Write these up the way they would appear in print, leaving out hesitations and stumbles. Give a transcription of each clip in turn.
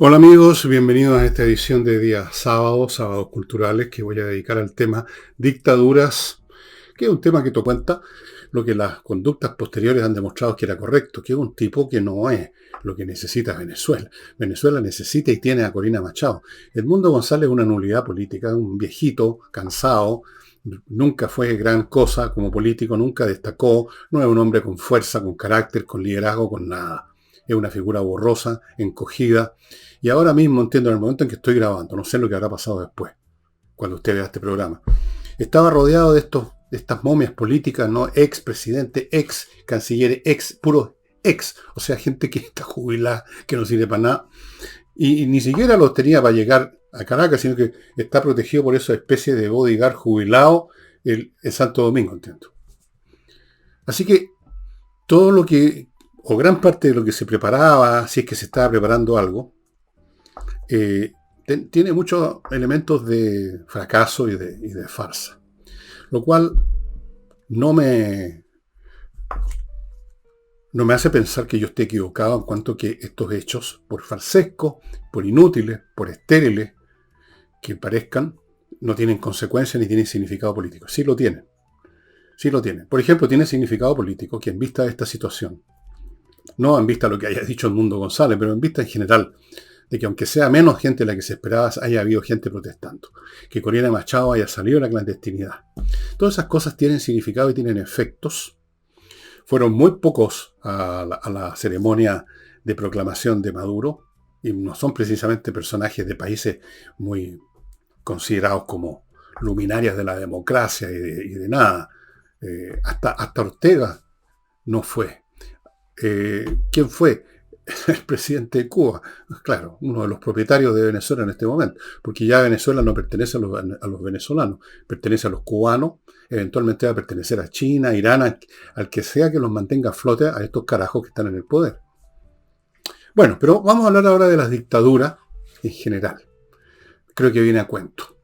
Hola amigos, bienvenidos a esta edición de día sábado, sábados culturales, que voy a dedicar al tema dictaduras, que es un tema que cuenta lo que las conductas posteriores han demostrado que era correcto, que es un tipo que no es lo que necesita Venezuela. Venezuela necesita y tiene a Corina Machado. Edmundo González es una nulidad política, un viejito, cansado, nunca fue gran cosa como político, nunca destacó, no es un hombre con fuerza, con carácter, con liderazgo, con nada. Es una figura borrosa, encogida. Y ahora mismo entiendo en el momento en que estoy grabando, no sé lo que habrá pasado después, cuando usted vea este programa. Estaba rodeado de estas momias políticas, ¿no? Ex presidente, ex canciller, puro ex. O sea, gente que está jubilada, que no sirve para nada. Y ni siquiera los tenía para llegar a Caracas, sino que está protegido por esa especie de bodyguard jubilado el Santo Domingo, entiendo. Así que todo lo que, o gran parte de lo que se preparaba, si es que se estaba preparando algo, eh, tiene muchos elementos de fracaso y de farsa. Lo cual no me, no me hace pensar que yo esté equivocado en cuanto a que estos hechos, por farsescos, por inútiles, por estériles que parezcan, no tienen consecuencias ni tienen significado político. Sí lo tienen. Sí lo tienen. Por ejemplo, tiene significado político que en vista de esta situación, no en vista de lo que haya dicho Edmundo González, pero en vista en general, de que aunque sea menos gente la que se esperaba, haya habido gente protestando. Que Corina Machado haya salido de la clandestinidad. Todas esas cosas tienen significado y tienen efectos. Fueron muy pocos a la ceremonia de proclamación de Maduro, y no son precisamente personajes de países muy considerados como luminarias de la democracia y de nada. Hasta Ortega no fue. ¿Quién fue? El presidente de Cuba, claro, uno de los propietarios de Venezuela en este momento, porque ya Venezuela no pertenece a los venezolanos, pertenece a los cubanos, eventualmente va a pertenecer a China, Irán, al que sea que los mantenga a flote a estos carajos que están en el poder. Bueno, pero vamos a hablar ahora de las dictaduras en general. Creo que viene a cuento.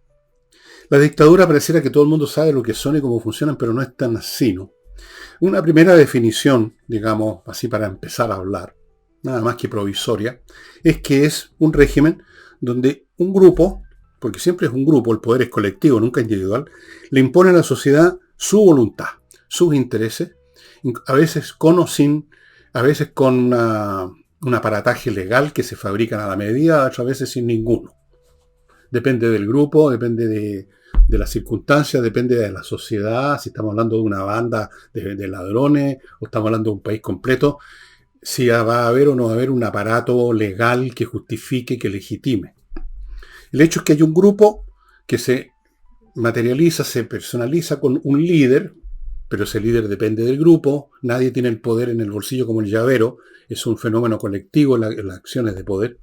Las dictaduras pareciera que todo el mundo sabe lo que son y cómo funcionan, pero no es tan así, ¿no? Una primera definición, digamos, así para empezar a hablar, nada más que provisoria, es que es un régimen donde un grupo, porque siempre es un grupo, el poder es colectivo, nunca individual, le impone a la sociedad su voluntad, sus intereses, a veces con o sin, a veces con un aparataje legal que se fabrican a la medida, otras veces sin ninguno. Depende del grupo, depende de las circunstancias, depende de la sociedad, si estamos hablando de una banda de ladrones o estamos hablando de un país completo, si va a haber o no va a haber un aparato legal que justifique, que legitime. El hecho es que hay un grupo que se materializa, se personaliza con un líder, pero ese líder depende del grupo, nadie tiene el poder en el bolsillo como el llavero, es un fenómeno colectivo en las acciones de poder.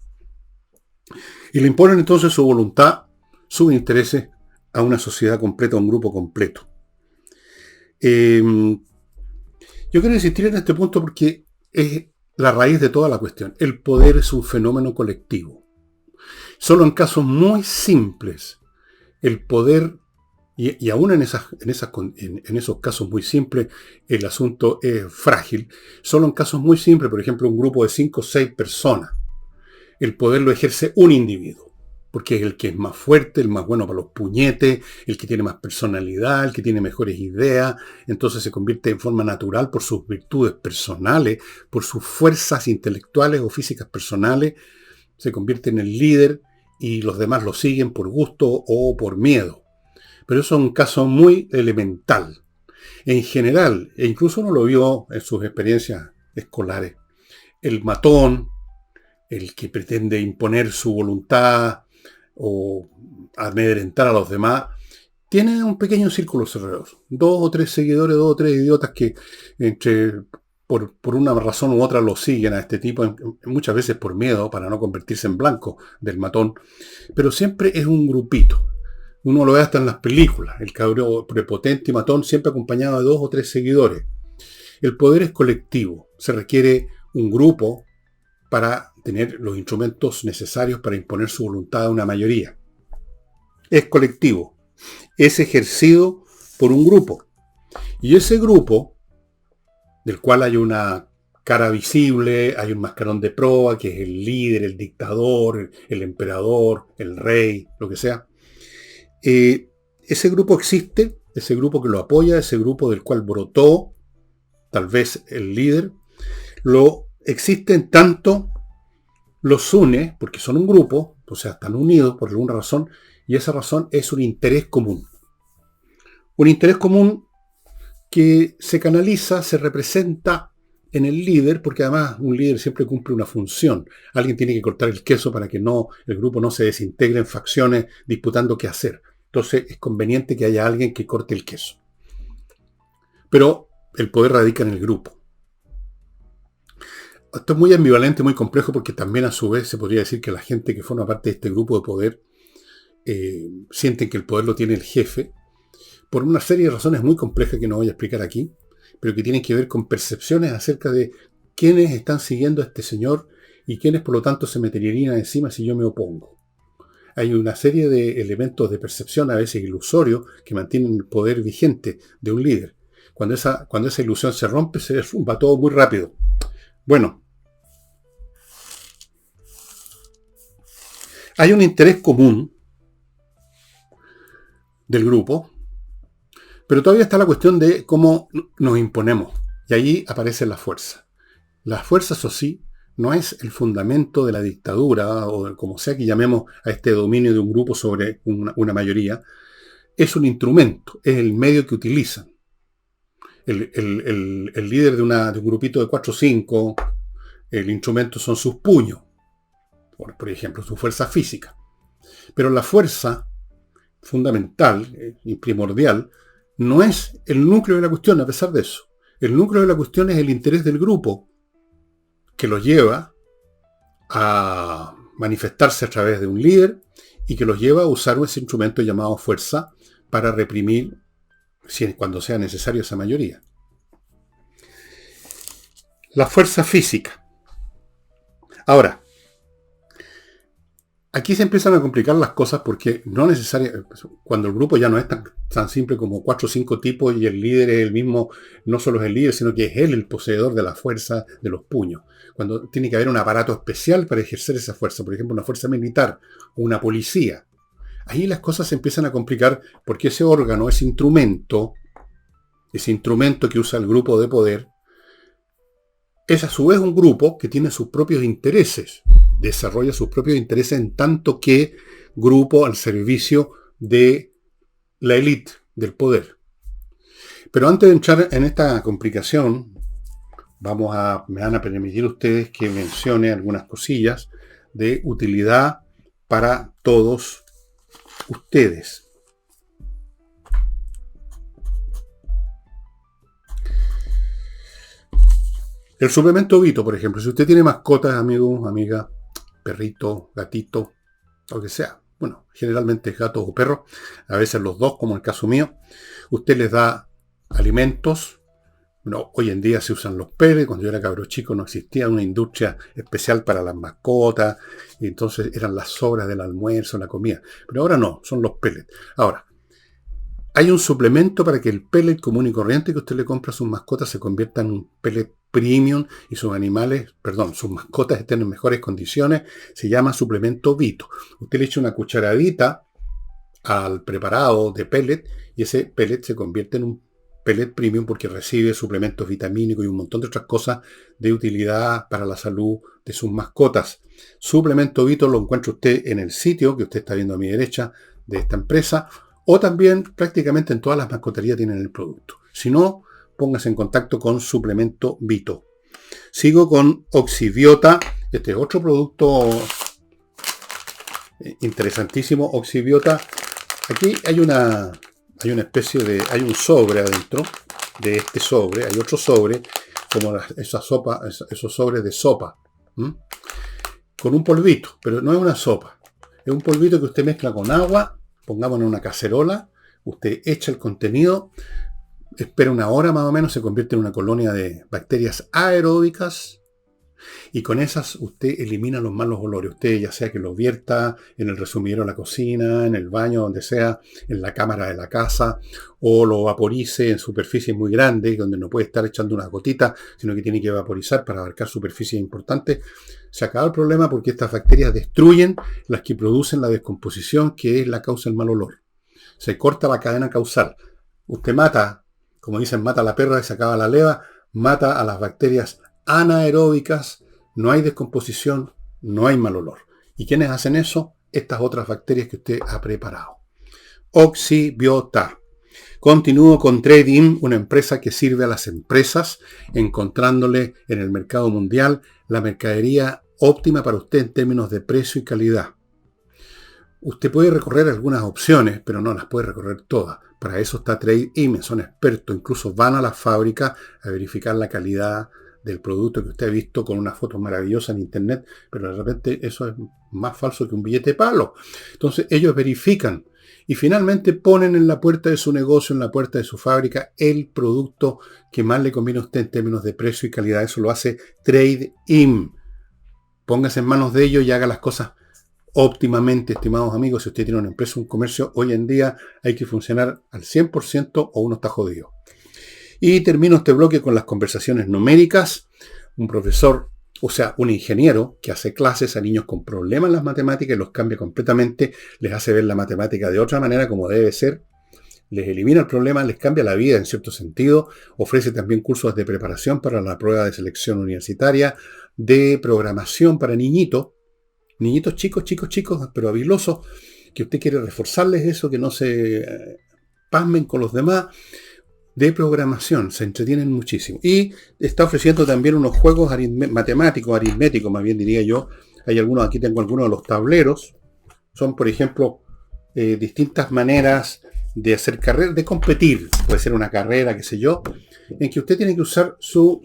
Y le imponen entonces su voluntad, sus intereses a una sociedad completa, a un grupo completo. Yo quiero insistir en este punto porque es la raíz de toda la cuestión. El poder es un fenómeno colectivo. Solo en casos muy simples, el poder, y aún en esos casos muy simples, el asunto es frágil. Solo en casos muy simples, por ejemplo, un grupo de 5 o 6 personas, el poder lo ejerce un individuo, porque es el que es más fuerte, el más bueno para los puñetes, el que tiene más personalidad, el que tiene mejores ideas, entonces se convierte en forma natural por sus virtudes personales, por sus fuerzas intelectuales o físicas personales, se convierte en el líder y los demás lo siguen por gusto o por miedo. Pero eso es un caso muy elemental. En general, e incluso uno lo vio en sus experiencias escolares, el matón, el que pretende imponer su voluntad o amedrentar a los demás, tiene un pequeño círculo alrededor. 2 o 3 seguidores, 2 o 3 idiotas que por una razón u otra lo siguen a este tipo, muchas veces por miedo, para no convertirse en blanco del matón. Pero siempre es un grupito. Uno lo ve hasta en las películas. El cabrón prepotente y matón siempre acompañado de 2 o 3 seguidores. El poder es colectivo. Se requiere un grupo para tener los instrumentos necesarios para imponer su voluntad a una mayoría. Es colectivo, es ejercido por un grupo. Y ese grupo, del cual hay una cara visible, hay un mascarón de proa, que es el líder, el dictador, el emperador, el rey, lo que sea. Ese grupo existe, ese grupo que lo apoya, ese grupo del cual brotó, tal vez el líder, lo existe en tanto los une, porque son un grupo, o sea, están unidos por alguna razón, y esa razón es un interés común. Un interés común que se canaliza, se representa en el líder, porque además un líder siempre cumple una función. Alguien tiene que cortar el queso para que el grupo no se desintegre en facciones disputando qué hacer. Entonces es conveniente que haya alguien que corte el queso. Pero el poder radica en el grupo. Esto es muy ambivalente, muy complejo, porque también a su vez se podría decir que la gente que forma parte de este grupo de poder sienten que el poder lo tiene el jefe, por una serie de razones muy complejas que no voy a explicar aquí, pero que tienen que ver con percepciones acerca de quiénes están siguiendo a este señor y quiénes por lo tanto se meterían encima si yo me opongo. Hay una serie de elementos de percepción, a veces ilusorios, que mantienen el poder vigente de un líder. Cuando esa ilusión se rompe, se derrumba todo muy rápido. Bueno, hay un interés común del grupo, pero todavía está la cuestión de cómo nos imponemos. Y ahí aparece la fuerza. La fuerza, eso sí, no es el fundamento de la dictadura, o como sea que llamemos a este dominio de un grupo sobre una mayoría. Es un instrumento, es el medio que utilizan. El líder de un grupito de 4 o 5, el instrumento son sus puños, por ejemplo, su fuerza física. Pero la fuerza fundamental y primordial no es el núcleo de la cuestión, a pesar de eso. El núcleo de la cuestión es el interés del grupo, que los lleva a manifestarse a través de un líder y que los lleva a usar ese instrumento llamado fuerza para reprimir, cuando sea necesario, esa mayoría. La fuerza física. Ahora, aquí se empiezan a complicar las cosas porque no necesariamente, cuando el grupo ya no es tan simple como 4 o 5 tipos y el líder es el mismo, no solo es el líder, sino que es él el poseedor de la fuerza de los puños. Cuando tiene que haber un aparato especial para ejercer esa fuerza, por ejemplo, una fuerza militar o una policía. Ahí las cosas se empiezan a complicar porque ese órgano, ese instrumento que usa el grupo de poder, es a su vez un grupo que tiene sus propios intereses, desarrolla sus propios intereses en tanto que grupo al servicio de la élite del poder. Pero antes de entrar en esta complicación, me van a permitir ustedes que mencione algunas cosillas de utilidad para todos ustedes. El suplemento Vito, por ejemplo, si usted tiene mascotas, amigo, amiga, perrito, gatito, lo que sea, bueno, generalmente gatos o perros, a veces los dos, como en el caso mío, usted les da alimentos. Bueno, hoy en día se usan los pellets. Cuando yo era cabro chico no existía una industria especial para las mascotas, y entonces eran las sobras del almuerzo, la comida. Pero ahora no, son los pellets. Ahora, hay un suplemento para que el pellet común y corriente que usted le compra a sus mascotas se convierta en un pellet premium y sus mascotas estén en mejores condiciones. Se llama suplemento Vito. Usted le echa una cucharadita al preparado de pellet y ese pellet se convierte en un pellet premium porque recibe suplementos vitamínicos y un montón de otras cosas de utilidad para la salud de sus mascotas. Suplemento Vito lo encuentra usted en el sitio que usted está viendo a mi derecha de esta empresa, o también prácticamente en todas las mascoterías tienen el producto. Si no, póngase en contacto con Suplemento Vito. Sigo con Oxibiota. Este es otro producto interesantísimo, Oxibiota. Aquí hay una especie de... hay un sobre adentro de este sobre. Hay otro sobre, como esos sobres de sopa. Con un polvito, pero no es una sopa. Es un polvito que usted mezcla con agua. Pongámonos en una cacerola, usted echa el contenido, espera 1 hora más o menos, se convierte en una colonia de bacterias aeróbicas Y con esas usted elimina los malos olores. Usted ya sea que lo vierta en el resumidero de la cocina, en el baño, donde sea, en la cámara de la casa, o lo vaporice en superficies muy grandes, donde no puede estar echando una gotita, sino que tiene que vaporizar para abarcar superficies importantes. Se acaba el problema porque estas bacterias destruyen las que producen la descomposición, que es la causa del mal olor. Se corta la cadena causal. Usted mata, como dicen, mata a la perra y se acaba la leva, mata a las bacterias anaeróbicas, no hay descomposición, no hay mal olor. ¿Y quiénes hacen eso? Estas otras bacterias que usted ha preparado. Oxibiota. Continúo con Trading, una empresa que sirve a las empresas, encontrándole en el mercado mundial la mercadería óptima para usted en términos de precio y calidad. Usted puede recorrer algunas opciones, pero no las puede recorrer todas. Para eso está Trade-In, son expertos, incluso van a la fábrica a verificar la calidad del producto que usted ha visto con una foto maravillosa en internet, pero de repente eso es más falso que un billete de palo. Entonces ellos verifican y finalmente ponen en la puerta de su negocio, en la puerta de su fábrica, el producto que más le conviene a usted en términos de precio y calidad. Eso lo hace Trade-In. Póngase en manos de ellos y haga las cosas óptimamente, estimados amigos. Si usted tiene una empresa, un comercio, hoy en día hay que funcionar al 100% o uno está jodido. Y termino este bloque con las conversaciones numéricas. Un profesor, o sea, un ingeniero que hace clases a niños con problemas en las matemáticas y los cambia completamente, les hace ver la matemática de otra manera como debe ser, les elimina el problema, les cambia la vida en cierto sentido, ofrece también cursos de preparación para la prueba de selección universitaria, de programación para niñitos chicos, pero habilosos, que usted quiere reforzarles eso, que no se pasmen con los demás, de programación, se entretienen muchísimo. Y está ofreciendo también unos juegos aritméticos, más bien diría yo. Hay algunos, aquí tengo algunos de los tableros. Son, por ejemplo, distintas maneras de hacer carrera, de competir. Puede ser una carrera, qué sé yo, en que usted tiene que usar su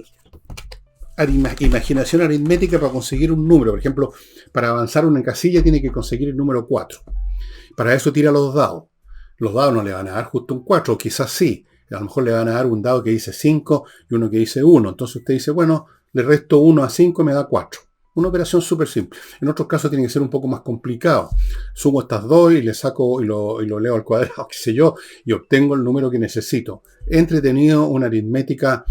imaginación aritmética para conseguir un número. Por ejemplo, para avanzar una casilla tiene que conseguir el número 4. Para eso tira los dados. Los dados no le van a dar justo un 4, o quizás sí. A lo mejor le van a dar un dado que dice 5 y uno que dice 1. Entonces usted dice, bueno, le resto 1 a 5 y me da 4. Una operación súper simple. En otros casos tiene que ser un poco más complicado. Sumo estas dos y le saco y lo leo al cuadrado, qué sé yo, y obtengo el número que necesito. Entretenido, una aritmética,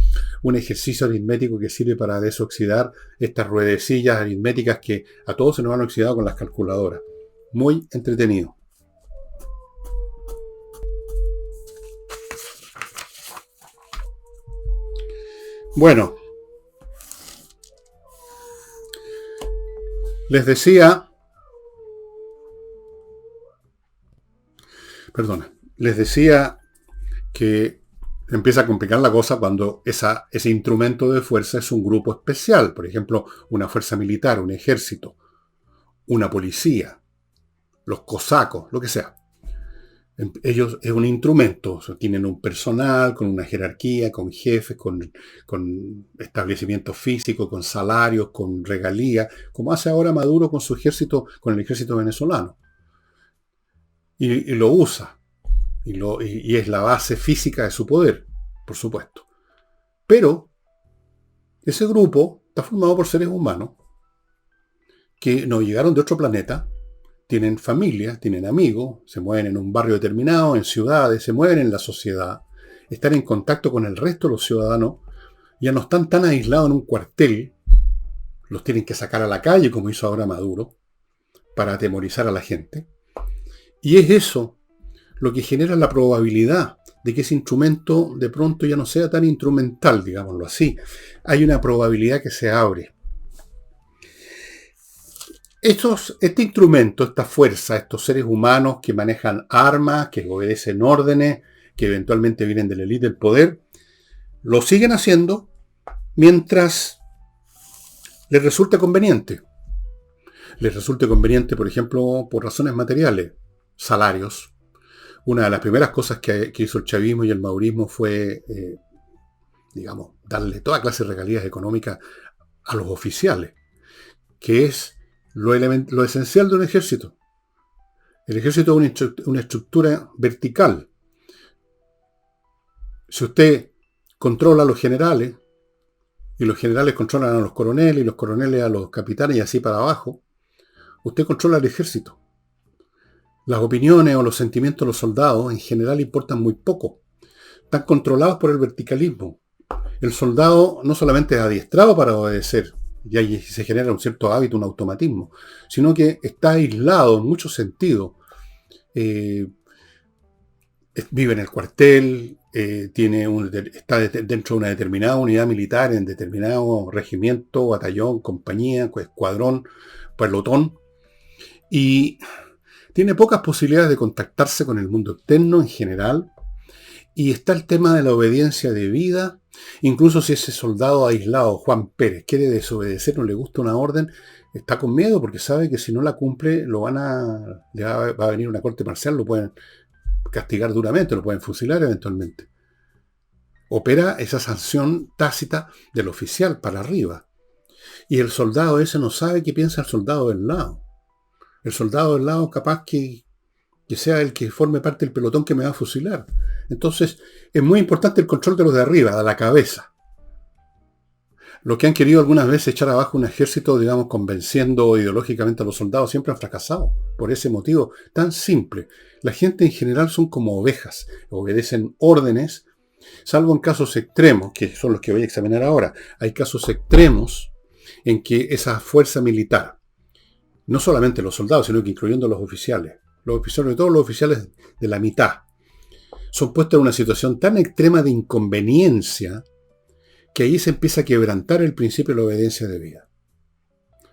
un ejercicio aritmético que sirve para desoxidar estas ruedecillas aritméticas que a todos se nos han oxidado con las calculadoras. Muy entretenido. Bueno, les decía que empieza a complicar la cosa cuando ese instrumento de fuerza es un grupo especial, por ejemplo, una fuerza militar, un ejército, una policía, los cosacos, lo que sea. Ellos es un instrumento, o sea, tienen un personal con una jerarquía, con jefes, con establecimientos físicos, con salarios, con regalías, como hace ahora Maduro con su ejército, con el ejército venezolano. Y lo usa, y es la base física de su poder, por supuesto. Pero ese grupo está formado por seres humanos que no llegaron de otro planeta, tienen familia, tienen amigos, se mueven en un barrio determinado, en ciudades, se mueven en la sociedad, están en contacto con el resto de los ciudadanos, ya no están tan aislados en un cuartel, los tienen que sacar a la calle, como hizo ahora Maduro, para atemorizar a la gente. Y es eso lo que genera la probabilidad de que ese instrumento de pronto ya no sea tan instrumental, digámoslo así. Hay una probabilidad que se abre. Este instrumento, esta fuerza, estos seres humanos que manejan armas, que obedecen órdenes, que eventualmente vienen de la élite del poder, lo siguen haciendo mientras les resulte conveniente. Les resulte conveniente, por ejemplo, por razones materiales, salarios. Una de las primeras cosas que hizo el chavismo y el maurismo fue, darle toda clase de regalías económicas a los oficiales, que es lo esencial de un ejército. El ejército es una estructura vertical. Si usted controla a los generales, y los generales controlan a los coroneles, y los coroneles a los capitanes, y así para abajo, usted controla el ejército. Las opiniones o los sentimientos de los soldados en general importan muy poco. Están controlados por el verticalismo. El soldado no solamente es adiestrado para obedecer, y ahí se genera un cierto hábito, un automatismo, sino que está aislado en muchos sentidos. Vive en el cuartel, está dentro de una determinada unidad militar, en determinado regimiento, batallón, compañía, escuadrón, pelotón, y tiene pocas posibilidades de contactarse con el mundo externo en general. Y está el tema de la obediencia debida. Incluso si ese soldado aislado, Juan Pérez, quiere desobedecer, no le gusta una orden, está con miedo porque sabe que si no la cumple le va a venir una corte marcial, lo pueden castigar duramente, lo pueden fusilar eventualmente. Opera esa sanción tácita del oficial para arriba. Y el soldado ese no sabe qué piensa el soldado del lado. El soldado del lado capaz que sea el que forme parte del pelotón que me va a fusilar. Entonces, es muy importante el control de los de arriba, de la cabeza. Los que han querido algunas veces echar abajo un ejército, digamos, convenciendo ideológicamente a los soldados, siempre han fracasado. Por ese motivo tan simple. La gente en general son como ovejas, obedecen órdenes, salvo en casos extremos, que son los que voy a examinar ahora. Hay casos extremos en que esa fuerza militar, no solamente los soldados, sino que incluyendo los oficiales, sobre todo los oficiales de la mitad, son puestos en una situación tan extrema de inconveniencia que ahí se empieza a quebrantar el principio de la obediencia debida.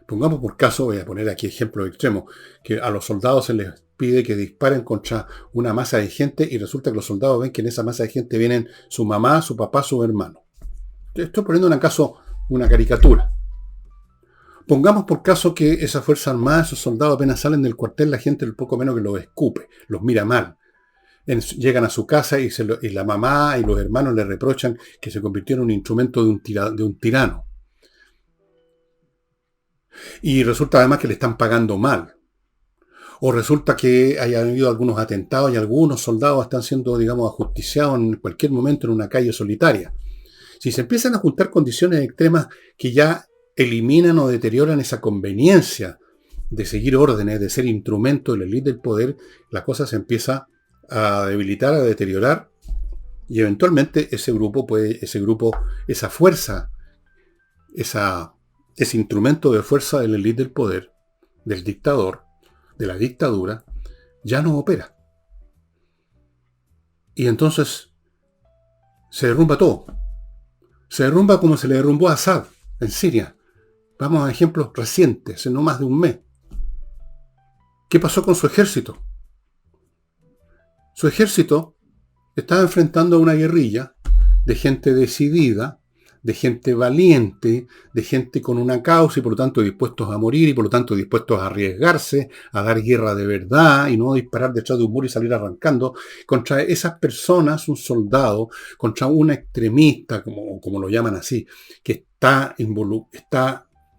Pongamos por caso, voy a poner aquí ejemplos extremos, que a los soldados se les pide que disparen contra una masa de gente y resulta que los soldados ven que en esa masa de gente vienen su mamá, su papá, su hermano. Estoy poniendo en caso una caricatura. Pongamos por caso que esa fuerza armada, esos soldados apenas salen del cuartel, la gente poco menos que los escupe, los mira mal. Llegan a su casa y la mamá y los hermanos le reprochan que se convirtió en un instrumento de un tirano. Y resulta además que le están pagando mal. O resulta que haya habido algunos atentados y algunos soldados están siendo, digamos, ajusticiados en cualquier momento en una calle solitaria. Si se empiezan a juntar condiciones extremas que ya eliminan o deterioran esa conveniencia de seguir órdenes, de ser instrumento de la élite del poder, la cosa se empieza a debilitar, a deteriorar, y eventualmente esa fuerza, ese instrumento de fuerza de la élite del poder, del dictador, de la dictadura, ya no opera. Y entonces se derrumba todo. Se derrumba como se le derrumbó a Assad en Siria. Vamos a ejemplos recientes, en no más de un mes. ¿Qué pasó con su ejército? Su ejército estaba enfrentando a una guerrilla de gente decidida, de gente valiente, de gente con una causa y por lo tanto dispuestos a morir y por lo tanto dispuestos a arriesgarse, a dar guerra de verdad y no disparar detrás de un muro y salir arrancando. Contra esas personas, un soldado, contra un extremista, como lo llaman así, que está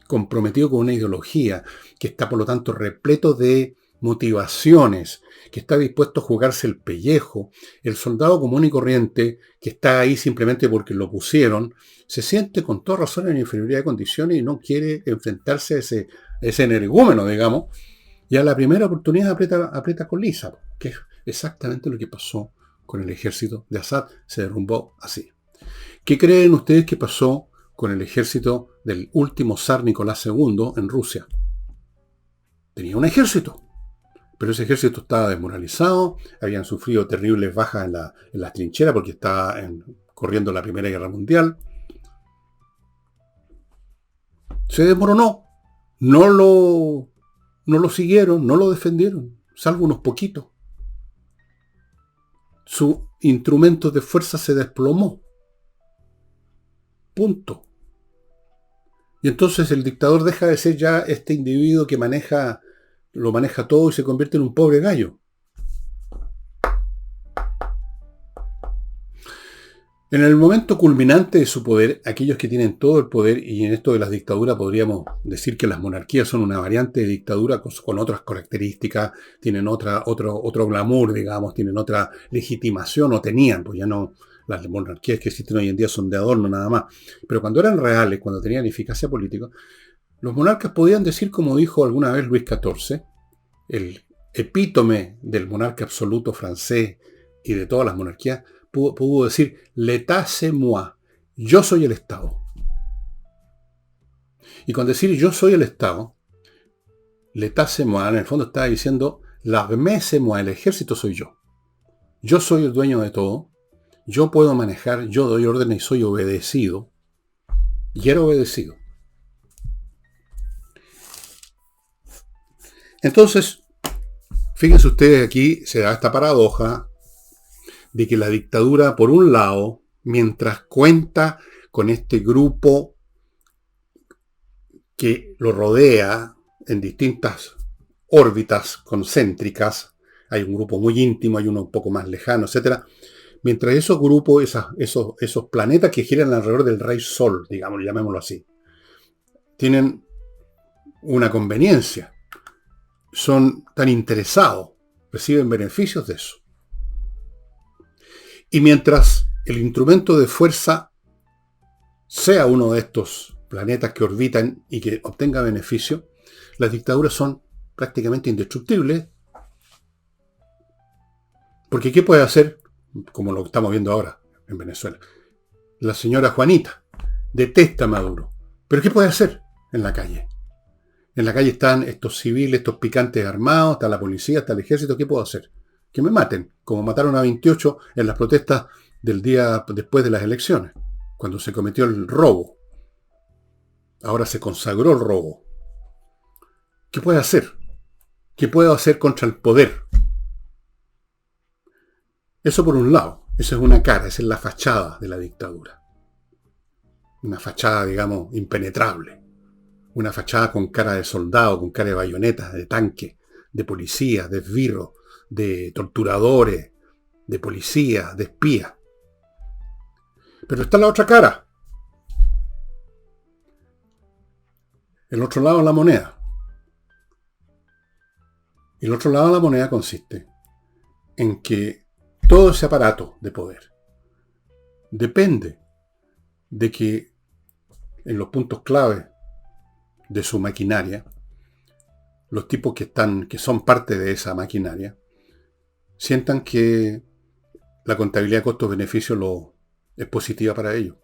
comprometido con una ideología, que está por lo tanto repleto de motivaciones, que está dispuesto a jugarse el pellejo, el soldado común y corriente, que está ahí simplemente porque lo pusieron, se siente con toda razón en inferioridad de condiciones y no quiere enfrentarse a ese energúmeno, digamos, y a la primera oportunidad aprieta con lisa, que es exactamente lo que pasó con el ejército de Assad, se derrumbó así. ¿Qué creen ustedes que pasó con el ejército del último zar Nicolás II en Rusia? Tenía un ejército. Pero ese ejército estaba desmoralizado, habían sufrido terribles bajas en las trincheras porque estaba corriendo la Primera Guerra Mundial. Se desmoronó. No lo siguieron, no lo defendieron, salvo unos poquitos. Su instrumento de fuerza se desplomó. Punto. Y entonces el dictador deja de ser ya este individuo que lo maneja todo y se convierte en un pobre gallo. En el momento culminante de su poder, aquellos que tienen todo el poder, y en esto de las dictaduras podríamos decir que las monarquías son una variante de dictadura con otras características, tienen otro glamour, digamos, tienen otra legitimación, o tenían, pues ya no, Las monarquías que existen hoy en día son de adorno nada más. Pero cuando eran reales, cuando tenían eficacia política, los monarcas podían decir, como dijo alguna vez Luis XIV, el epítome del monarca absoluto francés y de todas las monarquías, pudo decir, l'état c'est moi, yo soy el Estado. Y con decir yo soy el Estado, l'état c'est moi, en el fondo estaba diciendo, l'armée c'est moi, el ejército soy yo. Yo soy el dueño de todo, yo puedo manejar, yo doy órdenes y soy obedecido. Y era obedecido. Entonces, fíjense ustedes, aquí se da esta paradoja de que la dictadura, por un lado, mientras cuenta con este grupo que lo rodea en distintas órbitas concéntricas, hay un grupo muy íntimo, hay uno un poco más lejano, etc. Mientras esos grupos, esos planetas que giran alrededor del Rey Sol, digamos, llamémoslo así, tienen una conveniencia, son tan interesados, reciben beneficios de eso. Y mientras el instrumento de fuerza sea uno de estos planetas que orbitan y que obtenga beneficio, las dictaduras son prácticamente indestructibles. Porque ¿qué puede hacer? Como lo que estamos viendo ahora en Venezuela. La señora Juanita detesta a Maduro. ¿Pero qué puede hacer en la calle? En la calle están estos civiles, estos picantes armados, está la policía, está el ejército. ¿Qué puedo hacer? Que me maten, como mataron a 28 en las protestas del día después de las elecciones, cuando se cometió el robo. Ahora se consagró el robo. ¿Qué puede hacer? ¿Qué puedo hacer contra el poder? Eso por un lado. Esa es una cara, esa es la fachada de la dictadura. Una fachada, digamos, impenetrable. Una fachada con cara de soldado, con cara de bayoneta, de tanque, de policía, de esbirros, de torturadores, de policías, de espías. Pero está la otra cara. El otro lado de la moneda. Y el otro lado de la moneda consiste en que todo ese aparato de poder depende de que en los puntos clave de su maquinaria, los tipos que son parte de esa maquinaria, sientan que la contabilidad de costos-beneficios es positiva para ellos.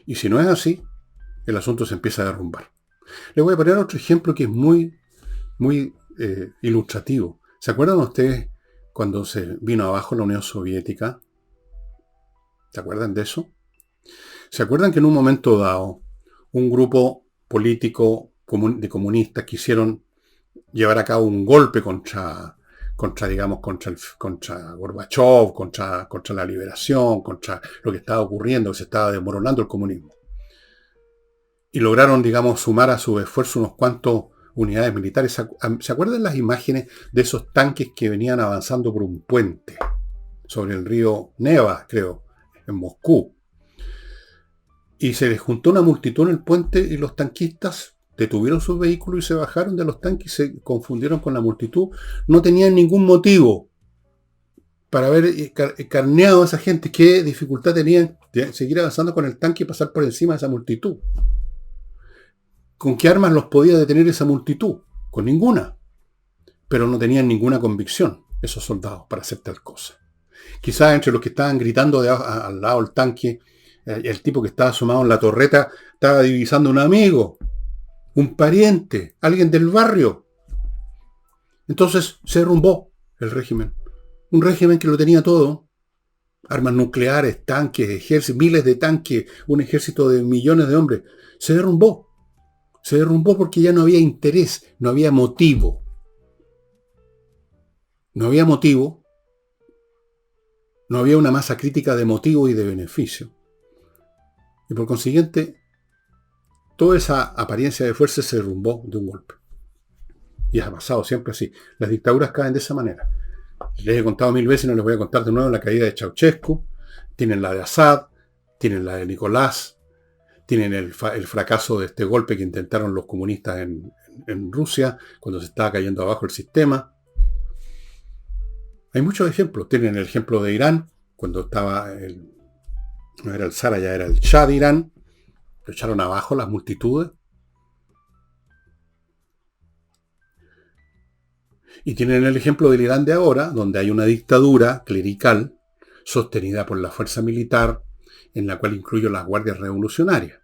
Y si no es así, el asunto se empieza a derrumbar. Les voy a poner otro ejemplo que es muy ilustrativo. ¿Se acuerdan ustedes cuando se vino abajo la Unión Soviética? ¿Se acuerdan de eso? ¿Se acuerdan que en un momento dado un grupo político de comunistas quisieron llevar a cabo un golpe contra Gorbachov, contra la liberación, contra lo que estaba ocurriendo, que se estaba desmoronando el comunismo? Y lograron, digamos, sumar a su esfuerzo unos cuantos unidades militares. ¿Se acuerdan las imágenes de esos tanques que venían avanzando por un puente sobre el río Neva, creo, en Moscú? Y se les juntó una multitud en el puente y los tanquistas detuvieron sus vehículos y se bajaron de los tanques y se confundieron con la multitud. No tenían ningún motivo para haber carneado a esa gente. ¿Qué dificultad tenían de seguir avanzando con el tanque y pasar por encima de esa multitud? ¿Con qué armas los podía detener esa multitud? Con ninguna. Pero no tenían ninguna convicción esos soldados para hacer tal cosa. Quizás entre los que estaban gritando al lado del tanque, el tipo que estaba asomado en la torreta estaba divisando un amigo, un pariente, alguien del barrio. Entonces se derrumbó el régimen. Un régimen que lo tenía todo. Armas nucleares, tanques, ejércitos, miles de tanques, un ejército de millones de hombres. Se derrumbó. Se derrumbó porque ya no había interés, no había motivo. No había motivo. No había una masa crítica de motivo y de beneficio. Y por consiguiente, toda esa apariencia de fuerza se derrumbó de un golpe. Y ha pasado siempre así. Las dictaduras caen de esa manera. Les he contado 1000 veces y no les voy a contar de nuevo la caída de Ceausescu. Tienen la de Assad, tienen la de Nicolás, tienen el fracaso de este golpe que intentaron los comunistas en Rusia, cuando se estaba cayendo abajo el sistema. Hay muchos ejemplos. Tienen el ejemplo de Irán, cuando estaba no era el Zara, ya era el Shah de Irán, lo echaron abajo las multitudes. Y tienen el ejemplo del Irán de ahora, donde hay una dictadura clerical sostenida por la fuerza militar, en la cual incluyo las guardias revolucionarias,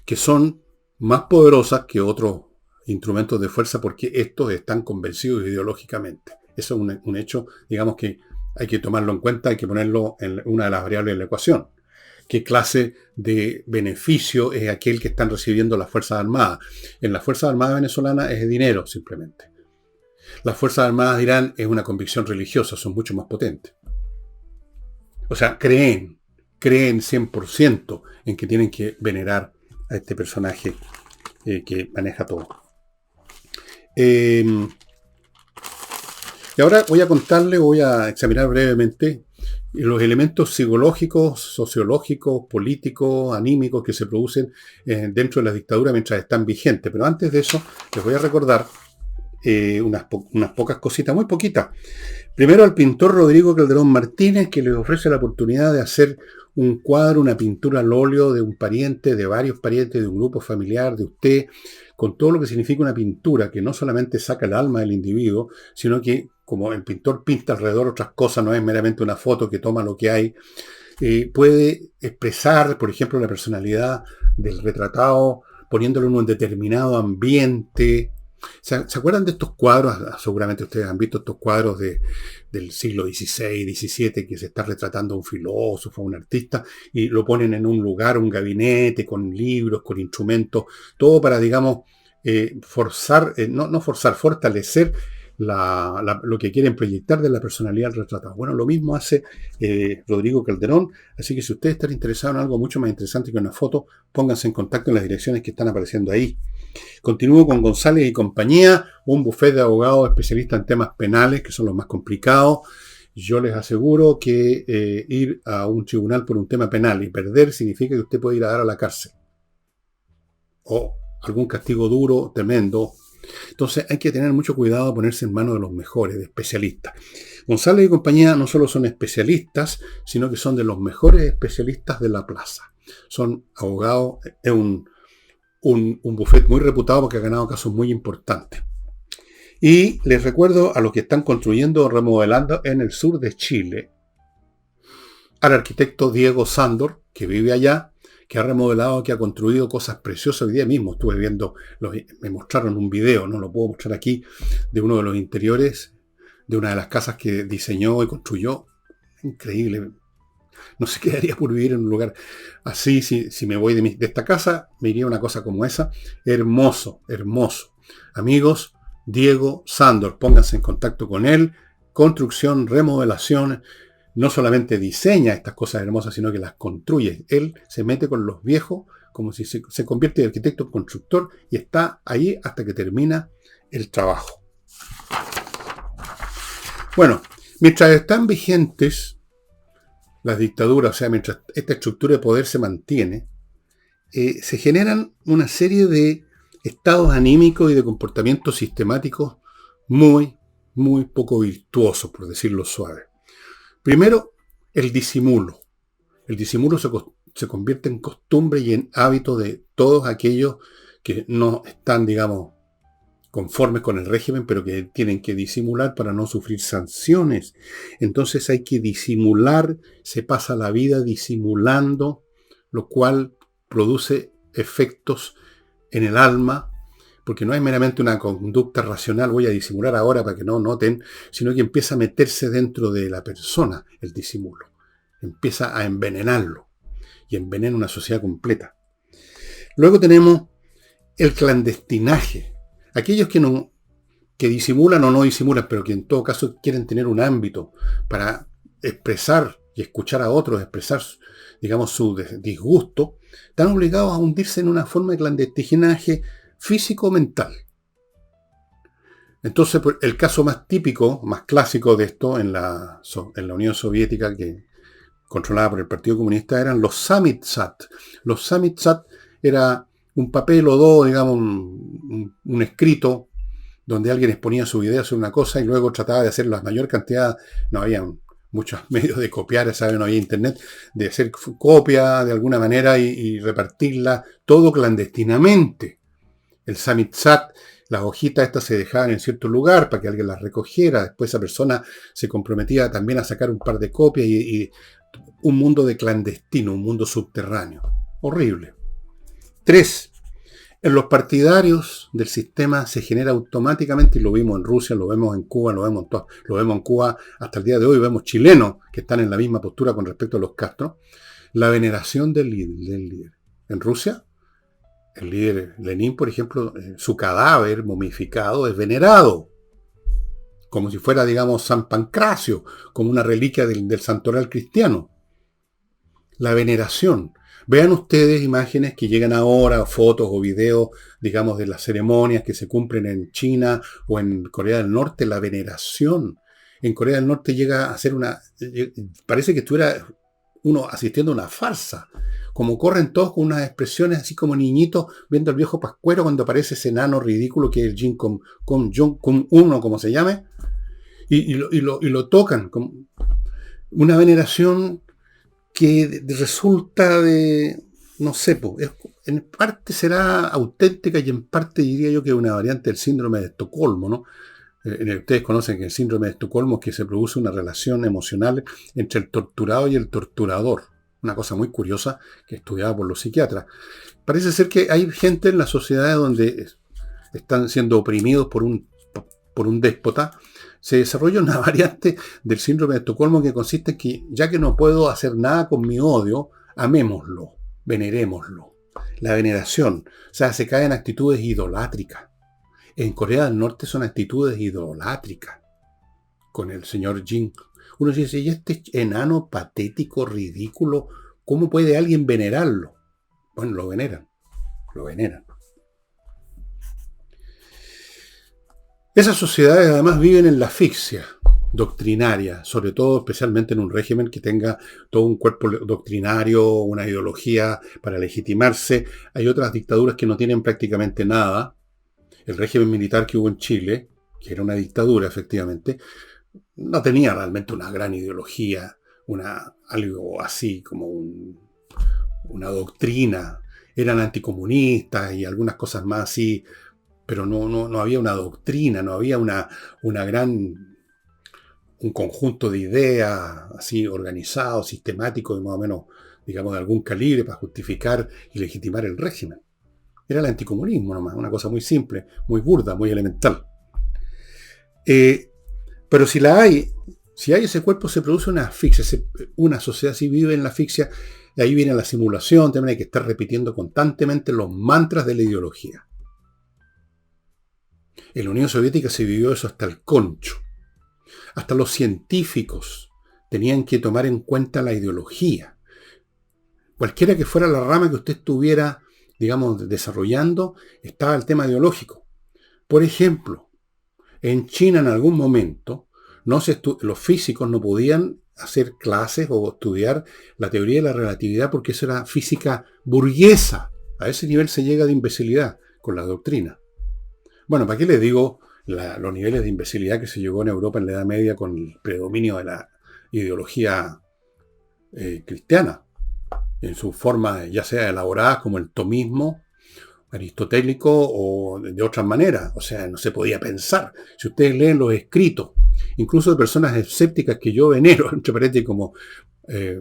que son más poderosas que otros instrumentos de fuerza porque estos están convencidos ideológicamente. Eso es un hecho, digamos, que hay que tomarlo en cuenta, hay que ponerlo en una de las variables de la ecuación. ¿Qué clase de beneficio es aquel que están recibiendo las Fuerzas Armadas? En las Fuerzas Armadas venezolanas es dinero, simplemente. Las Fuerzas Armadas de Irán es una convicción religiosa, son mucho más potentes. O sea, creen 100% en que tienen que venerar a este personaje que maneja todo. Y ahora voy a examinar brevemente los elementos psicológicos, sociológicos, políticos, anímicos que se producen dentro de la dictadura mientras están vigentes. Pero antes de eso, les voy a recordar unas pocas cositas, muy poquitas. Primero al pintor Rodrigo Calderón Martínez, que le ofrece la oportunidad de hacer un cuadro, una pintura al óleo de un pariente, de varios parientes, de un grupo familiar, de usted, con todo lo que significa una pintura que no solamente saca el alma del individuo, sino que, como el pintor pinta alrededor otras cosas, no es meramente una foto que toma lo que hay, puede expresar, por ejemplo, la personalidad del retratado, poniéndolo en un determinado ambiente. ¿Se acuerdan de estos cuadros? Seguramente ustedes han visto estos cuadros del siglo XVI, XVII, que se está retratando a un filósofo, a un artista, y lo ponen en un lugar, un gabinete, con libros, con instrumentos, todo para, digamos, fortalecer lo que quieren proyectar de la personalidad del retratado. Bueno, lo mismo hace Rodrigo Calderón, así que si ustedes están interesados en algo mucho más interesante que una foto, pónganse en contacto en las direcciones que están apareciendo ahí. Continúo con González y compañía, un bufete de abogados especialistas en temas penales, que son los más complicados. Yo les aseguro que ir a un tribunal por un tema penal y perder significa que usted puede ir a dar a la cárcel. O algún castigo duro, tremendo. Entonces hay que tener mucho cuidado de ponerse en manos de los mejores, de especialistas. González y compañía no solo son especialistas, sino que son de los mejores especialistas de la plaza. Son abogados, es un bufete muy reputado porque ha ganado casos muy importantes. Y les recuerdo a los que están construyendo o remodelando en el sur de Chile, al arquitecto Diego Sándor, que vive allá, que ha remodelado, que ha construido cosas preciosas. Hoy día mismo estuve viendo, me mostraron un video, no lo puedo mostrar aquí, de uno de los interiores de una de las casas que diseñó y construyó. Increíble. No se quedaría por vivir en un lugar así. Si me voy de esta casa, me iría a una cosa como esa. Hermoso, hermoso. Amigos, Diego Sándor, pónganse en contacto con él. Construcción, remodelación. No solamente diseña estas cosas hermosas, sino que las construye. Él se mete con los viejos, como si se convierte de arquitecto en constructor, y está ahí hasta que termina el trabajo. Bueno, mientras están vigentes las dictaduras, o sea, mientras esta estructura de poder se mantiene, se generan una serie de estados anímicos y de comportamientos sistemáticos muy, muy poco virtuosos, por decirlo suave. Primero, el disimulo. El disimulo se convierte en costumbre y en hábito de todos aquellos que no están, digamos, conformes con el régimen, pero que tienen que disimular para no sufrir sanciones. Entonces hay que disimular, se pasa la vida disimulando, lo cual produce efectos en el alma, porque no es meramente una conducta racional, voy a disimular ahora para que no noten, sino que empieza a meterse dentro de la persona el disimulo. Empieza a envenenarlo y envenena una sociedad completa. Luego tenemos el clandestinaje. Aquellos que disimulan o no disimulan, pero que en todo caso quieren tener un ámbito para expresar y escuchar a otros, expresar, digamos, su disgusto, están obligados a hundirse en una forma de clandestinaje físico-mental. Entonces, el caso más típico, más clásico de esto en la Unión Soviética, que controlada por el Partido Comunista, eran los samizdat. Los samizdat era un papel o dos, digamos, un escrito donde alguien exponía su idea sobre una cosa y luego trataba de hacer la mayor cantidad, no había muchos medios de copiar, saben, hoy internet, de hacer copia de alguna manera y repartirla todo clandestinamente. El Samizdat, las hojitas estas se dejaban en cierto lugar para que alguien las recogiera, después esa persona se comprometía también a sacar un par de copias y un mundo de clandestino, un mundo subterráneo. Horrible. 3. En los partidarios del sistema se genera automáticamente, y lo vimos en Rusia, lo vemos en Cuba, lo vemos en Cuba hasta el día de hoy, vemos chilenos que están en la misma postura con respecto a los Castro, la veneración del líder. En Rusia, el líder Lenin, por ejemplo, su cadáver momificado es venerado, como si fuera, digamos, San Pancracio, como una reliquia del santoral cristiano. La veneración. Vean ustedes imágenes que llegan ahora, fotos o videos, digamos, de las ceremonias que se cumplen en China o en Corea del Norte, la veneración. En Corea del Norte llega a ser parece que estuviera uno asistiendo a una farsa. Como corren todos con unas expresiones así como niñitos viendo al viejo Pascuero cuando aparece ese enano ridículo que es el Jin Jong-un, como se llame, y lo tocan. Con una veneración que resulta de, no sé, en parte será auténtica y en parte diría yo que es una variante del síndrome de Estocolmo, ¿no? Ustedes conocen que el síndrome de Estocolmo es que se produce una relación emocional entre el torturado y el torturador. Una cosa muy curiosa que estudiada por los psiquiatras. Parece ser que hay gente en la sociedad donde están siendo oprimidos por un déspota. Se desarrolla una variante del síndrome de Estocolmo que consiste en que, ya que no puedo hacer nada con mi odio, amémoslo, venerémoslo. La veneración, o sea, se cae en actitudes idolátricas. En Corea del Norte son actitudes idolátricas con el señor Jin. Uno dice, ¿y este enano patético, ridículo, cómo puede alguien venerarlo? Bueno, lo veneran. Esas sociedades además viven en la asfixia doctrinaria, sobre todo especialmente en un régimen que tenga todo un cuerpo doctrinario, una ideología para legitimarse. Hay otras dictaduras que no tienen prácticamente nada. El régimen militar que hubo en Chile, que era una dictadura efectivamente, no tenía realmente una gran ideología, algo así como una doctrina. Eran anticomunistas y algunas cosas más así, pero no había una doctrina, no había un conjunto de ideas así organizado, sistemático, de más o menos, digamos, de algún calibre para justificar y legitimar el régimen. Era el anticomunismo nomás, una cosa muy simple, muy burda, muy elemental. Pero si hay ese cuerpo, se produce una asfixia, una sociedad así vive en la asfixia, y ahí viene la simulación, también hay que estar repitiendo constantemente los mantras de la ideología. En la Unión Soviética se vivió eso hasta el concho. Hasta los científicos tenían que tomar en cuenta la ideología. Cualquiera que fuera la rama que usted estuviera, digamos, desarrollando, estaba el tema ideológico. Por ejemplo, en China en algún momento los físicos no podían hacer clases o estudiar la teoría de la relatividad porque eso era física burguesa. A ese nivel se llega de imbecilidad con la doctrina. Bueno, ¿para qué les digo los niveles de imbecilidad que se llegó en Europa en la Edad Media con el predominio de la ideología cristiana? En su forma ya sea elaborada como el tomismo aristotélico o de otras maneras. O sea, no se podía pensar. Si ustedes leen los escritos, incluso de personas escépticas que yo venero, entre paréntesis, como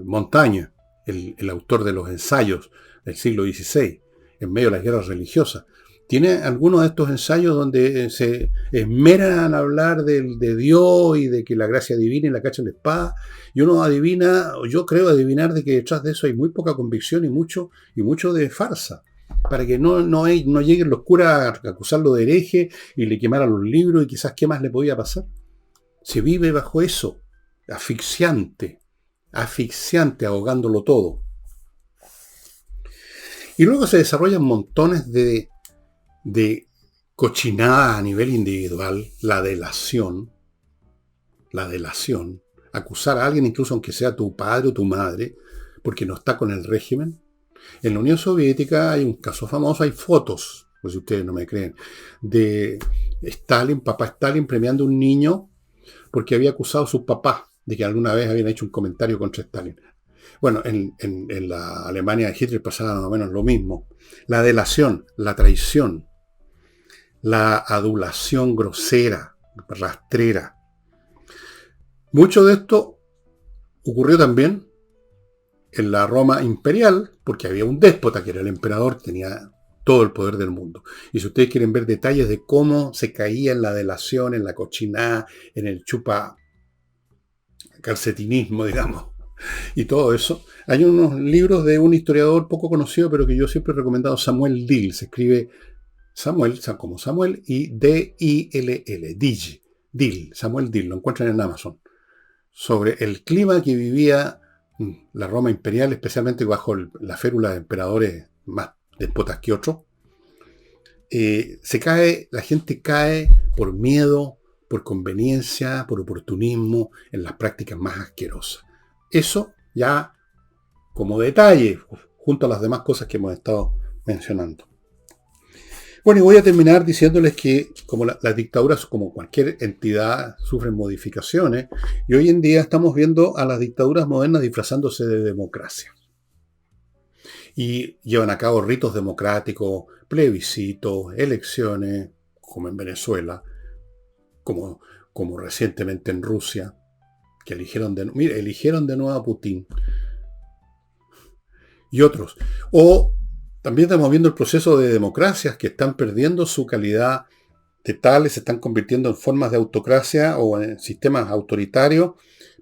Montaigne, el autor de los ensayos del siglo XVI, en medio de las guerras religiosas, tiene algunos de estos ensayos donde se esmeran a hablar de Dios y de que la gracia divina y la cacha en la espada, y uno adivina, o yo creo adivinar, de que detrás de eso hay muy poca convicción y mucho de farsa, para que no lleguen los curas a acusarlo de hereje y le quemaran los libros y quizás qué más le podía pasar. Se vive bajo eso, asfixiante, ahogándolo todo. Y luego se desarrollan montones de cochinadas a nivel individual, la delación, acusar a alguien, incluso aunque sea tu padre o tu madre, porque no está con el régimen. En la Unión Soviética hay un caso famoso, hay fotos, pues si ustedes no me creen, de Stalin, papá Stalin, premiando a un niño porque había acusado a su papá de que alguna vez habían hecho un comentario contra Stalin. Bueno, en la Alemania de Hitler pasaba más o menos lo mismo. La delación, la traición, la adulación grosera, rastrera. Mucho de esto ocurrió también en la Roma imperial, porque había un déspota que era el emperador, que tenía todo el poder del mundo. Y si ustedes quieren ver detalles de cómo se caía en la delación, en la cochinada, en el chupa calcetinismo, digamos, y todo eso, hay unos libros de un historiador poco conocido, pero que yo siempre he recomendado, Samuel Dill. Se escribe Samuel, como Samuel, y D-I-L-L, Dill, Samuel Dill, lo encuentran en Amazon, sobre el clima que vivía la Roma imperial, especialmente bajo la férula de emperadores más déspotas que otros. La gente cae por miedo, por conveniencia, por oportunismo, en las prácticas más asquerosas. Eso ya como detalle, junto a las demás cosas que hemos estado mencionando. Bueno, y voy a terminar diciéndoles que como las dictaduras, como cualquier entidad, sufren modificaciones, y hoy en día estamos viendo a las dictaduras modernas disfrazándose de democracia. Y llevan a cabo ritos democráticos, plebiscitos, elecciones, como en Venezuela, como recientemente en Rusia, que eligieron de nuevo a Putin, y otros. O también estamos viendo el proceso de democracias que están perdiendo su calidad de tales, se están convirtiendo en formas de autocracia o en sistemas autoritarios,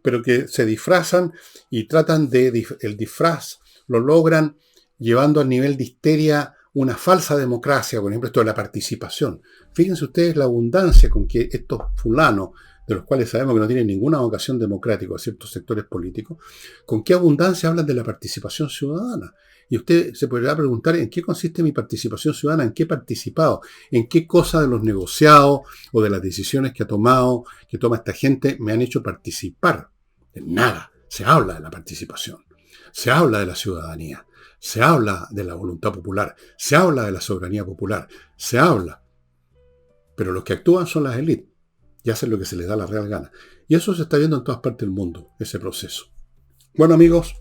pero que se disfrazan y tratan el disfraz lo logran llevando al nivel de histeria una falsa democracia, por ejemplo, esto de la participación. Fíjense ustedes la abundancia con que estos fulanos, de los cuales sabemos que no tienen ninguna vocación democrática a ciertos sectores políticos, con qué abundancia hablan de la participación ciudadana. Y usted se podrá preguntar en qué consiste mi participación ciudadana, en qué he participado, en qué cosa de los negociados o de las decisiones que toma esta gente me han hecho participar. En nada. Se habla de la participación, se habla de la ciudadanía, se habla de la voluntad popular, se habla de la soberanía popular, se habla. Pero los que actúan son las élites y hacen lo que se les da la real gana. Y eso se está viendo en todas partes del mundo, ese proceso. Bueno, amigos,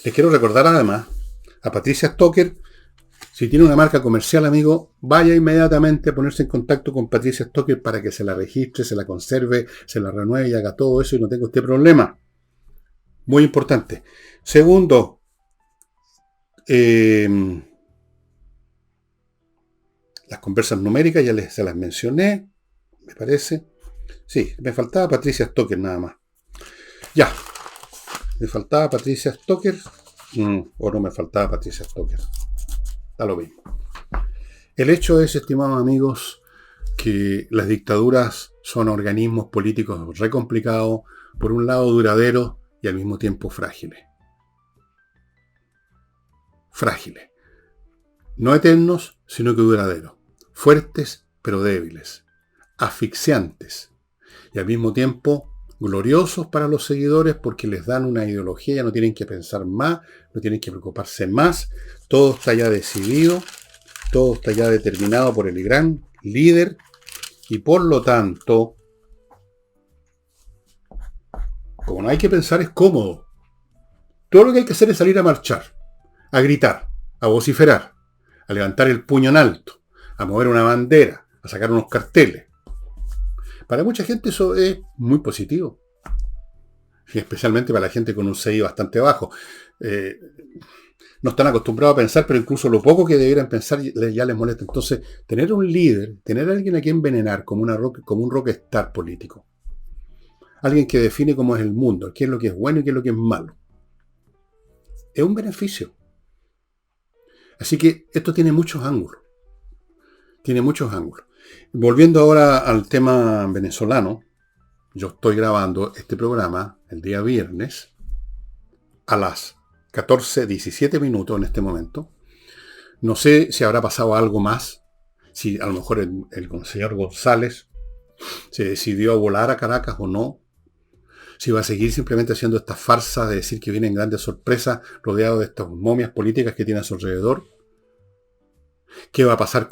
les quiero recordar además a Patricia Stocker, si tiene una marca comercial, amigo, vaya inmediatamente a ponerse en contacto con Patricia Stocker para que se la registre, se la conserve, se la renueve y haga todo eso y no tenga usted problema. Muy importante. Segundo, las conversas numéricas ya se las mencioné, me parece. Sí, me faltaba Patricia Stocker nada más. Ya, me faltaba Patricia Stocker o no me faltaba Patricia Stocker. Da lo mismo. El hecho es, estimados amigos, que las dictaduras son organismos políticos re complicados, por un lado duraderos y al mismo tiempo frágiles. Frágiles. No eternos, sino que duraderos. Fuertes, pero débiles. Asfixiantes. Y al mismo tiempo gloriosos para los seguidores porque les dan una ideología, ya no tienen que pensar más, no tienen que preocuparse más. Todo está ya decidido, todo está ya determinado por el gran líder y por lo tanto, como no hay que pensar, es cómodo. Todo lo que hay que hacer es salir a marchar, a gritar, a vociferar, a levantar el puño en alto, a mover una bandera, a sacar unos carteles. Para mucha gente eso es muy positivo. Y especialmente para la gente con un CI bastante bajo. No están acostumbrados a pensar, pero incluso lo poco que debieran pensar ya les molesta. Entonces, tener un líder, tener a alguien a quien envenenar como un rockstar político. Alguien que define cómo es el mundo, qué es lo que es bueno y qué es lo que es malo. Es un beneficio. Así que esto tiene muchos ángulos. Tiene muchos ángulos. Volviendo ahora al tema venezolano, yo estoy grabando este programa el día viernes a las 14:17 minutos en este momento. No sé si habrá pasado algo más, si a lo mejor el señor González se decidió a volar a Caracas o no, si va a seguir simplemente haciendo esta farsa de decir que vienen grandes sorpresas rodeado de estas momias políticas que tiene a su alrededor. ¿Qué va a pasar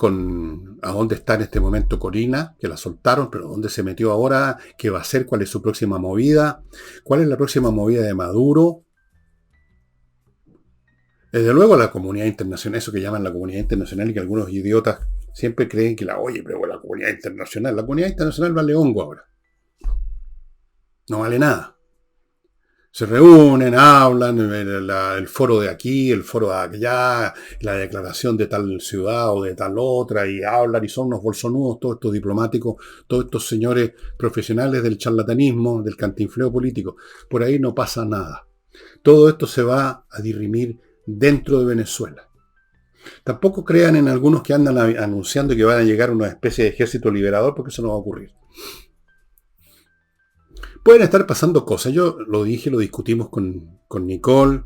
a dónde está en este momento Corina? Que la soltaron, pero ¿dónde se metió ahora? ¿Qué va a hacer? ¿Cuál es su próxima movida? ¿Cuál es la próxima movida de Maduro? Desde luego la comunidad internacional, eso que llaman la comunidad internacional y que algunos idiotas siempre creen que oye, pero la comunidad internacional vale hongo ahora. No vale nada. Se reúnen, hablan, el foro de aquí, el foro de allá, la declaración de tal ciudad o de tal otra, y hablan y son unos bolsonudos, todos estos diplomáticos, todos estos señores profesionales del charlatanismo, del cantinfleo político. Por ahí no pasa nada. Todo esto se va a dirimir dentro de Venezuela. Tampoco crean en algunos que andan anunciando que van a llegar una especie de ejército liberador, porque eso no va a ocurrir. Pueden estar pasando cosas. Yo lo dije, lo discutimos con Nicole.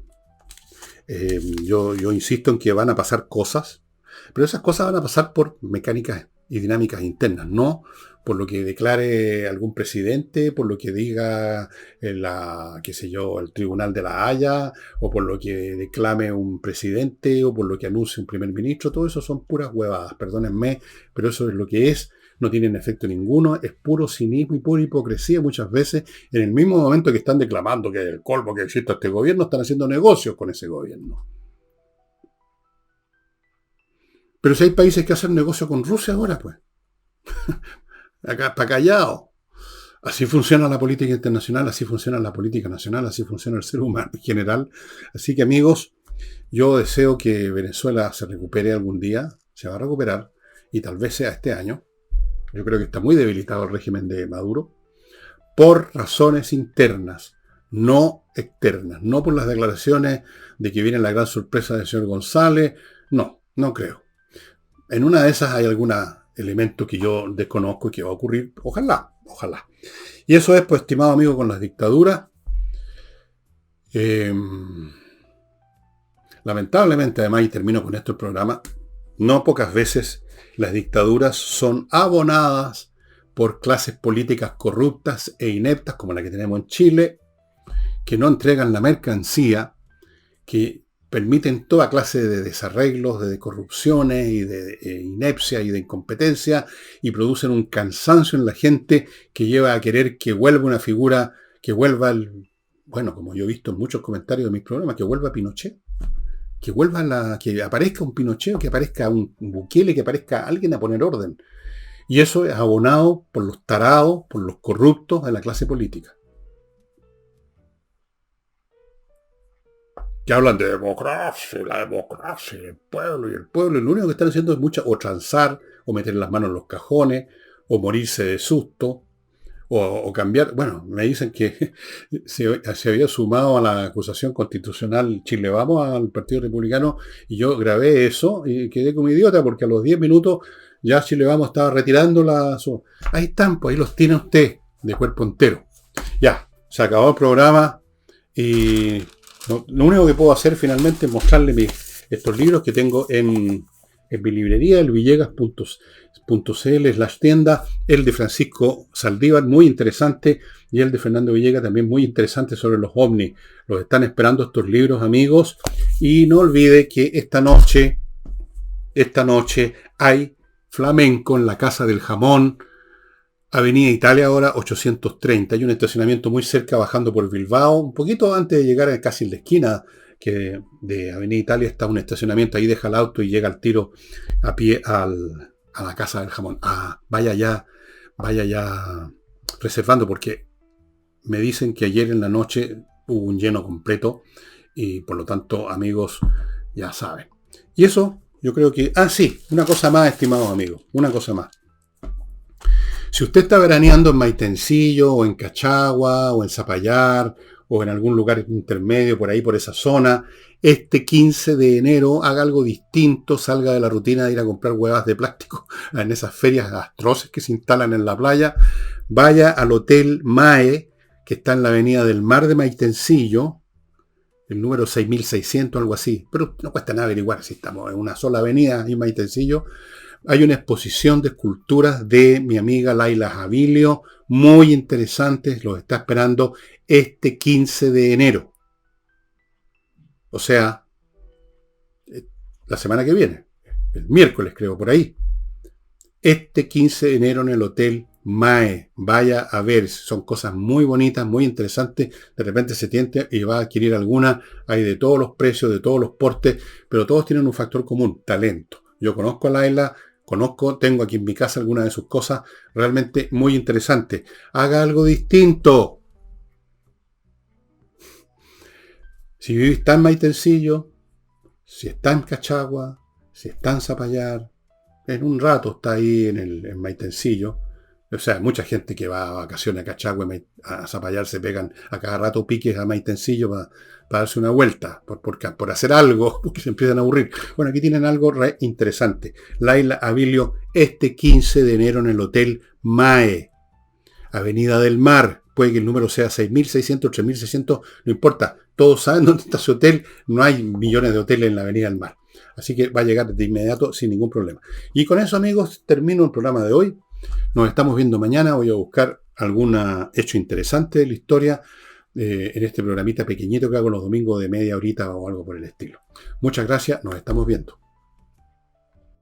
Yo insisto en que van a pasar cosas, pero esas cosas van a pasar por mecánicas y dinámicas internas, no por lo que declare algún presidente, por lo que diga el Tribunal de la Haya, o por lo que declame un presidente, o por lo que anuncie un primer ministro. Todo eso son puras huevadas, perdónenme, pero eso es lo que es. No tienen efecto ninguno, es puro cinismo y pura hipocresía. Muchas veces, en el mismo momento que están declamando que es el colmo que existe este gobierno, están haciendo negocios con ese gobierno. Pero si hay países que hacen negocio con Rusia ahora, pues. Acá está callado. Así funciona la política internacional, así funciona la política nacional, así funciona el ser humano en general. Así que, amigos, yo deseo que Venezuela se recupere algún día, se va a recuperar, y tal vez sea este año. Yo creo que está muy debilitado el régimen de Maduro por razones internas, no externas, no por las declaraciones de que viene la gran sorpresa del señor González. No creo. En una de esas hay algún elemento que yo desconozco y que va a ocurrir. Ojalá. Y eso es, pues, estimado amigo, con las dictaduras. Lamentablemente, además, y termino con esto el programa, no pocas veces las dictaduras son abonadas por clases políticas corruptas e ineptas, como la que tenemos en Chile, que no entregan la mercancía, que permiten toda clase de desarreglos, de corrupciones y de inepcia y de incompetencia, y producen un cansancio en la gente que lleva a querer que vuelva una figura, que vuelva como yo he visto en muchos comentarios de mis programas, que vuelva Pinochet. Que aparezca un Pinochet, que aparezca un Bukele, que aparezca alguien a poner orden. Y eso es abonado por los tarados, por los corruptos de la clase política. Que hablan de democracia, la democracia, el pueblo, y lo único que están haciendo es o transar, o meter las manos en los cajones, o morirse de susto, o cambiar. Bueno, me dicen que se había sumado a la acusación constitucional Chile Vamos al Partido Republicano, y yo grabé eso y quedé como idiota porque a los 10 minutos ya Chile Vamos estaba retirando Ahí están, pues ahí los tiene usted de cuerpo entero. Ya, se acabó el programa y lo único que puedo hacer finalmente es mostrarle estos libros que tengo en mi librería, el villegas.cl/tienda, el de Francisco Saldívar, muy interesante, y el de Fernando Villegas, también muy interesante, sobre los ovnis. Los están esperando estos libros, amigos, y no olvide que esta noche hay flamenco en la Casa del Jamón, Avenida Italia ahora 830. Hay un estacionamiento muy cerca bajando por Bilbao, un poquito antes de llegar casi en la esquina que de Avenida Italia está un estacionamiento. Ahí deja el auto y llega al tiro a pie a la Casa del Jamón. Vaya ya reservando, porque me dicen que ayer en la noche hubo un lleno completo y por lo tanto, amigos, ya saben. Y eso, yo creo que... sí, una cosa más, estimados amigos, una cosa más. Si usted está veraneando en Maitencillo, o en Cachagua, o en Zapallar, o en algún lugar intermedio por ahí, por esa zona, este 15 de enero haga algo distinto, salga de la rutina de ir a comprar huevas de plástico en esas ferias atroces que se instalan en la playa. Vaya al Hotel Mae, que está en la Avenida del Mar de Maitencillo, el número 6600, algo así. Pero no cuesta nada averiguar si estamos en una sola avenida en Maitencillo. Hay una exposición de esculturas de mi amiga Laila Jabilio, muy interesantes, los está esperando este 15 de enero. O sea, la semana que viene. el miércoles creo, por ahí. Este 15 de enero en el Hotel Mae. Vaya a ver, son cosas muy bonitas, muy interesantes. De repente se tiente y va a adquirir alguna. Hay de todos los precios, de todos los portes, pero todos tienen un factor común, talento. Yo conozco a Laila, tengo aquí en mi casa algunas de sus cosas realmente muy interesantes. Haga algo distinto. Si vivís está en Maitencillo, si está en Cachagua, si está en Zapallar, en un rato está ahí en Maitencillo. O sea, mucha gente que va a vacaciones a Cachagua, a Zapallar, se pegan a cada rato piques a Maitencillo para darse una vuelta, por hacer algo, porque se empiezan a aburrir. Bueno, aquí tienen algo re interesante. Laila Abilio, este 15 de enero en el Hotel Mae, Avenida del Mar. Puede que el número sea 6.600, 3.600, no importa. Todos saben dónde está su hotel. No hay millones de hoteles en la Avenida del Mar. Así que va a llegar de inmediato sin ningún problema. Y con eso, amigos, termino el programa de hoy. Nos estamos viendo mañana. Voy a buscar algún hecho interesante de la historia en este programita pequeñito que hago los domingos de media horita o algo por el estilo. Muchas gracias. Nos estamos viendo.